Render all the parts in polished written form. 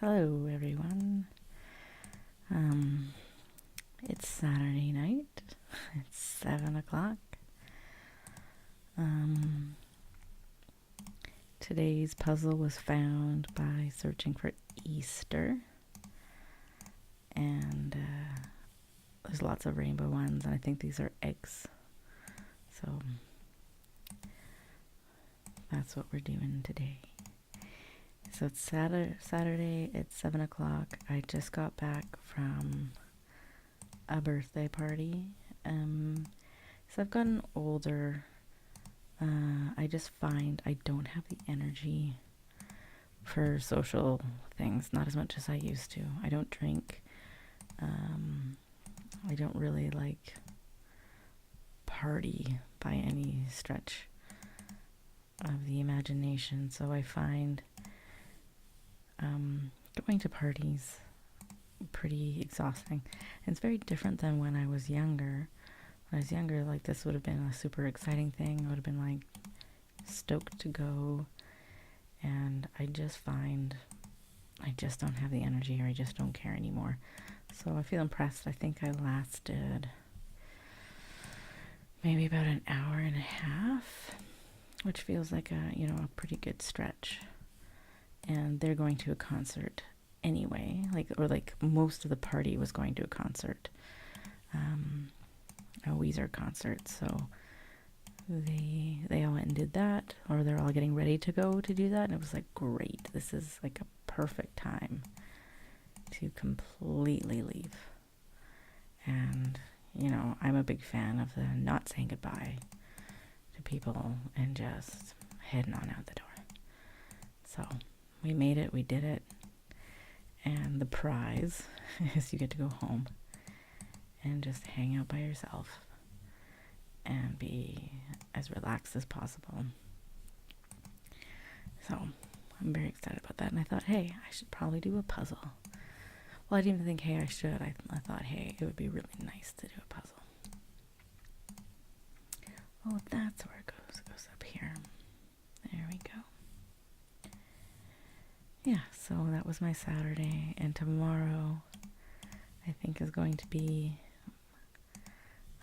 Hello, everyone. It's Saturday night. It's 7 o'clock. Today's puzzle was found by searching for Easter. And there's lots of rainbow ones, and I think these are eggs. So that's what we're doing today. So it's Saturday, it's 7 o'clock. I just got back from a birthday party. So I've gotten older. I just find I don't have the energy for social things, not as much as I used to. I don't drink. I don't really like party by any stretch of the imagination. So I find going to parties pretty exhausting. And it's very different than when I was younger. When I was younger, like, this would have been a super exciting thing. I would have been like stoked to go. And I just find I just don't have the energy, or I just don't care anymore. So I feel impressed. I think I lasted maybe about an hour and a half, which feels like a pretty good stretch. And they're going to a concert anyway, like most of the party was going to a concert, a Weezer concert. So they all went and did that, or they're all getting ready to go to do that, and it was like, great, this is like a perfect time to completely leave. And I'm a big fan of the not saying goodbye to people and just heading on out the door. So we made it, we did it, and the prize is you get to go home and just hang out by yourself and be as relaxed as possible. So I'm very excited about that, and I thought, hey, I should probably do a puzzle. Well, I didn't even think, hey, I should. I thought, hey, it would be really nice to do a puzzle. Oh, that's where it goes. It goes up here. There we go. Yeah, so that was my Saturday, and tomorrow I think is going to be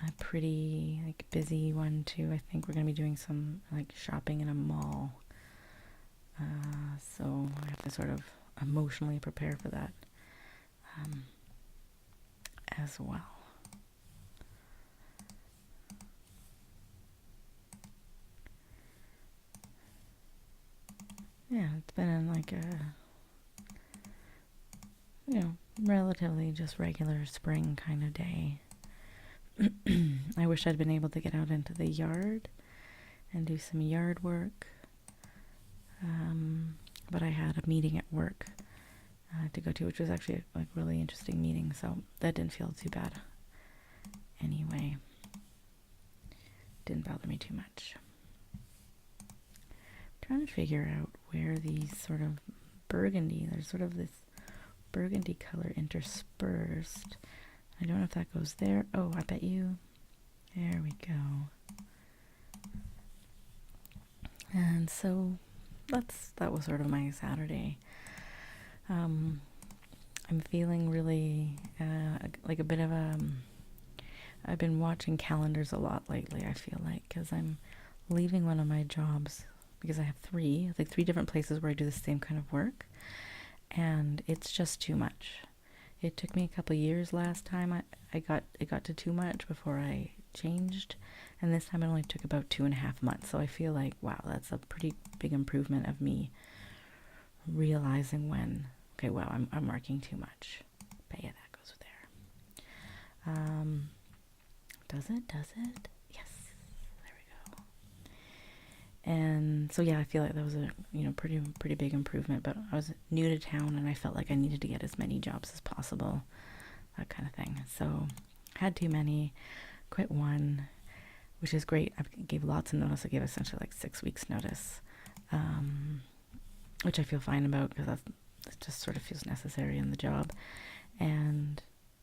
a pretty busy one too. I think we're going to be doing some shopping in a mall. So I have to sort of emotionally prepare for that as well. Yeah, it's been a relatively just regular spring kind of day. I wish I'd been able to get out into the yard and do some yard work. But I had a meeting at work to go to, which was actually a really interesting meeting, so that didn't feel too bad. Anyway, didn't bother me too much. I'm trying to figure out where these sort of there's sort of this burgundy color interspersed. I don't know if that goes there. Oh, I bet you. There we go. And so that was sort of my Saturday. I'm feeling really like a bit of I've been watching calendars a lot lately, I feel like, because I'm leaving one of my jobs, because I have three different places where I do the same kind of work, and it's just too much. It took me a couple of years last time. It got to too much before I changed, and this time it only took about 2.5 months. So I feel like, wow, that's a pretty big improvement of me realizing when, okay, wow, I'm working too much. But yeah, that goes there. Does it? Yes, there we go. And so yeah, I feel like that was a pretty big improvement. But I was new to town, and I felt like I needed to get as many jobs as possible, that kind of thing. So had too many, quit one, which is great. I gave lots of notice. I gave essentially 6 weeks notice, which I feel fine about, because it just sort of feels necessary in the job.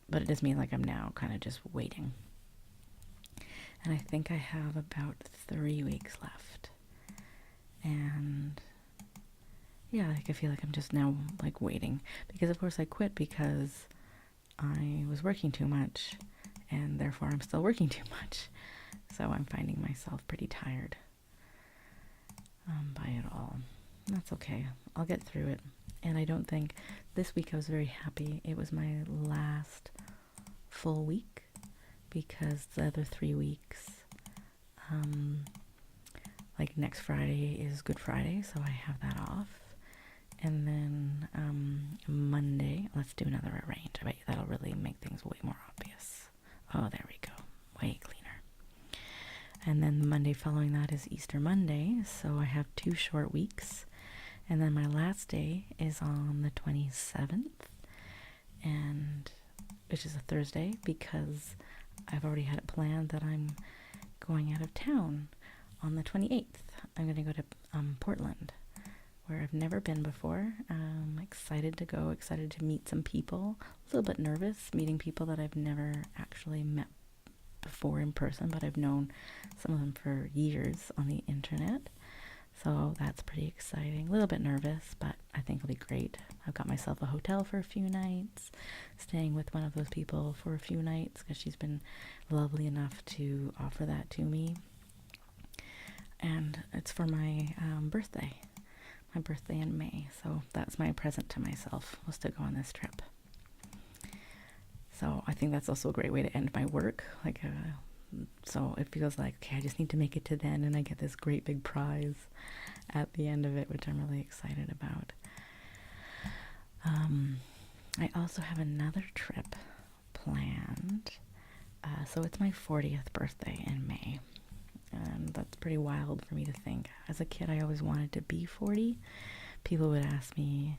But it does mean I'm now kind of just waiting. And I think I have about 3 weeks left. And yeah, like I feel like I'm just now like waiting, because of course I quit because I was working too much, and therefore I'm still working too much. So I'm finding myself pretty tired by it all. That's okay. I'll get through it. And I don't think this week I was very happy. It was my last full week, because the other 3 weeks, like next Friday is Good Friday, so I have that off. And then Monday, let's do another arrange. I bet that'll really make things way more obvious. Oh, there we go. Way cleaner. And then the Monday following that is Easter Monday, so I have 2 short weeks. And then my last day is on the 27th, and which is a Thursday, because I've already had it planned that I'm going out of town on the 28th. I'm going to go to Portland, where I've never been before. I'm excited to go, excited to meet some people. A little bit nervous meeting people that I've never actually met before in person, but I've known some of them for years on the internet. So that's pretty exciting. A little bit nervous, but I think it'll be great. I've got myself a hotel for a few nights, staying with one of those people for a few nights, because she's been lovely enough to offer that to me. And it's for my birthday in May. So that's my present to myself, was to go on this trip. So I think that's also a great way to end my work. So it feels like, okay, I just need to make it to then, and I get this great big prize at the end of it, which I'm really excited about. I also have another trip planned. So it's my 40th birthday in May. And that's pretty wild for me to think. As a kid, I always wanted to be 40. People would ask me,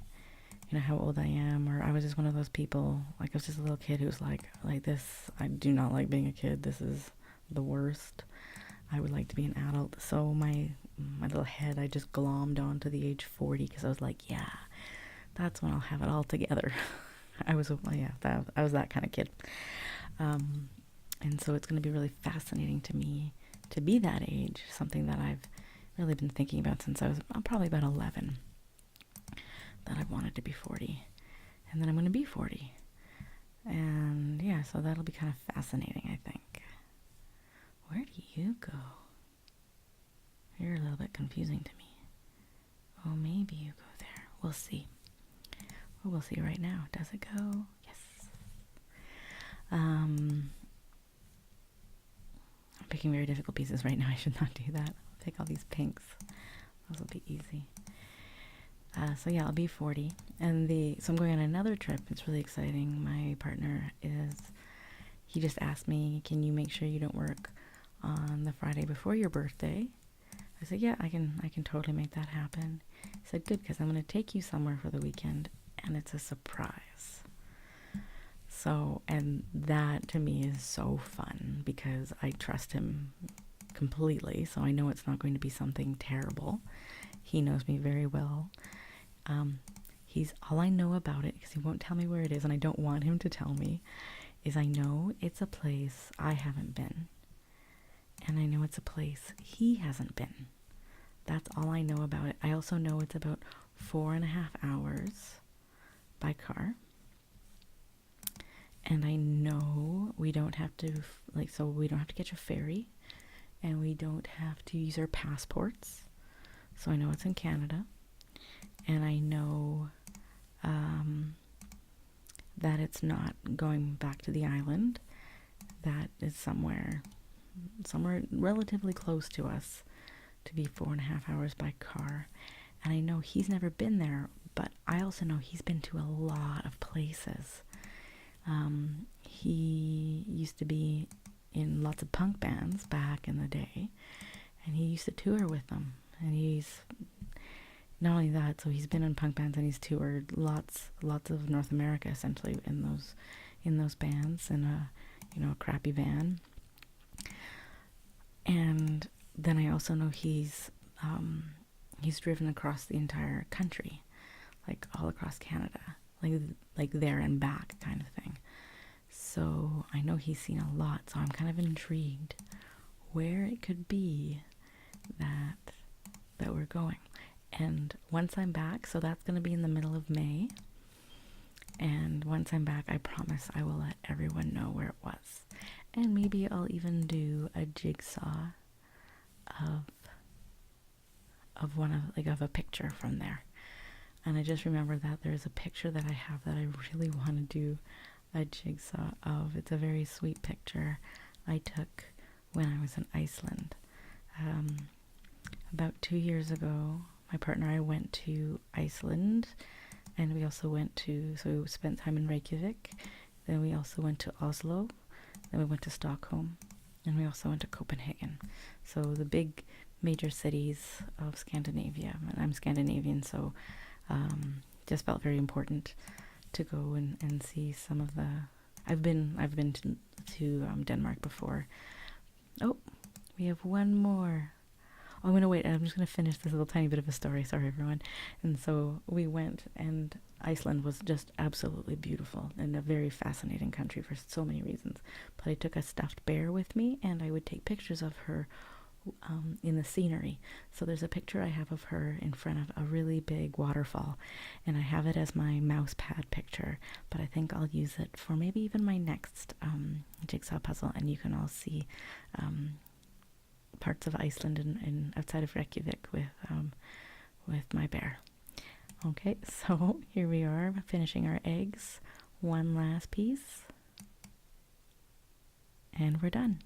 how old I am, or I was just one of those people, like I was just a little kid who was like this, I do not like being a kid, this is the worst, I would like to be an adult. So my little head, I just glommed onto the age 40, because I was like, yeah, that's when I'll have it all together. I was that kind of kid. And so it's going to be really fascinating to me to be that age, something that I've really been thinking about since I was probably about 11, that I've wanted to be 40, and then I'm going to be 40, and yeah, so that'll be kind of fascinating, I think. Where do you go? You're a little bit confusing to me. Oh, maybe you go there. We'll see. Well, we'll see right now. Does it go? Yes. I'm picking very difficult pieces right now. I should not do that. I'll pick all these pinks. Those will be easy. So yeah, I'll be 40, and so I'm going on another trip. It's really exciting. My partner he just asked me, can you make sure you don't work on the Friday before your birthday? I said, yeah, I can totally make that happen. He said, good, because I'm going to take you somewhere for the weekend, and it's a surprise. So, and that to me is so fun, because I trust him completely, so I know it's not going to be something terrible. He knows me very well. All I know about it, because he won't tell me where it is, and I don't want him to tell me, is I know it's a place I haven't been, and I know it's a place he hasn't been. That's all I know about it. I also know it's about 4.5 hours by car, and I know we don't have to we don't have to catch a ferry, and we don't have to use our passports. So I know it's in Canada, and I know that it's not going back to the island. That is somewhere relatively close to us, to be 4.5 hours by car. And I know he's never been there, but I also know he's been to a lot of places. He used to be in lots of punk bands back in the day, and he used to tour with them. And he's not only that, so he's been in punk bands, and he's toured lots of North America, essentially, in those bands, in a crappy van. And then I also know he's driven across the entire country, like all across Canada, like there and back kind of thing. So I know he's seen a lot, so I'm kind of intrigued where it could be that we're going. And once I'm back, so that's going to be in the middle of May. And once I'm back, I promise I will let everyone know where it was. And maybe I'll even do a jigsaw of one of, like, of a picture from there. And I just remember that there's a picture that I have that I really want to do a jigsaw of. It's a very sweet picture I took when I was in Iceland. About 2 years ago, my partner and I went to Iceland, and we also went to, so we spent time in Reykjavik, then we also went to Oslo, then we went to Stockholm, and we also went to Copenhagen. So the big major cities of Scandinavia. And I'm Scandinavian, so just felt very important to go and see some of the. I've been to Denmark before. Oh, we have one more. Oh, I'm gonna wait. I'm just gonna finish this little tiny bit of a story. Sorry, everyone. And so we went, and Iceland was just absolutely beautiful and a very fascinating country for so many reasons. But I took a stuffed bear with me, and I would take pictures of her in the scenery. So there's a picture I have of her in front of a really big waterfall, and I have it as my mouse pad picture, but I think I'll use it for maybe even my next jigsaw puzzle, and you can all see parts of Iceland and outside of Reykjavik with my bear. Okay, so here we are finishing our eggs. One last piece, and we're done.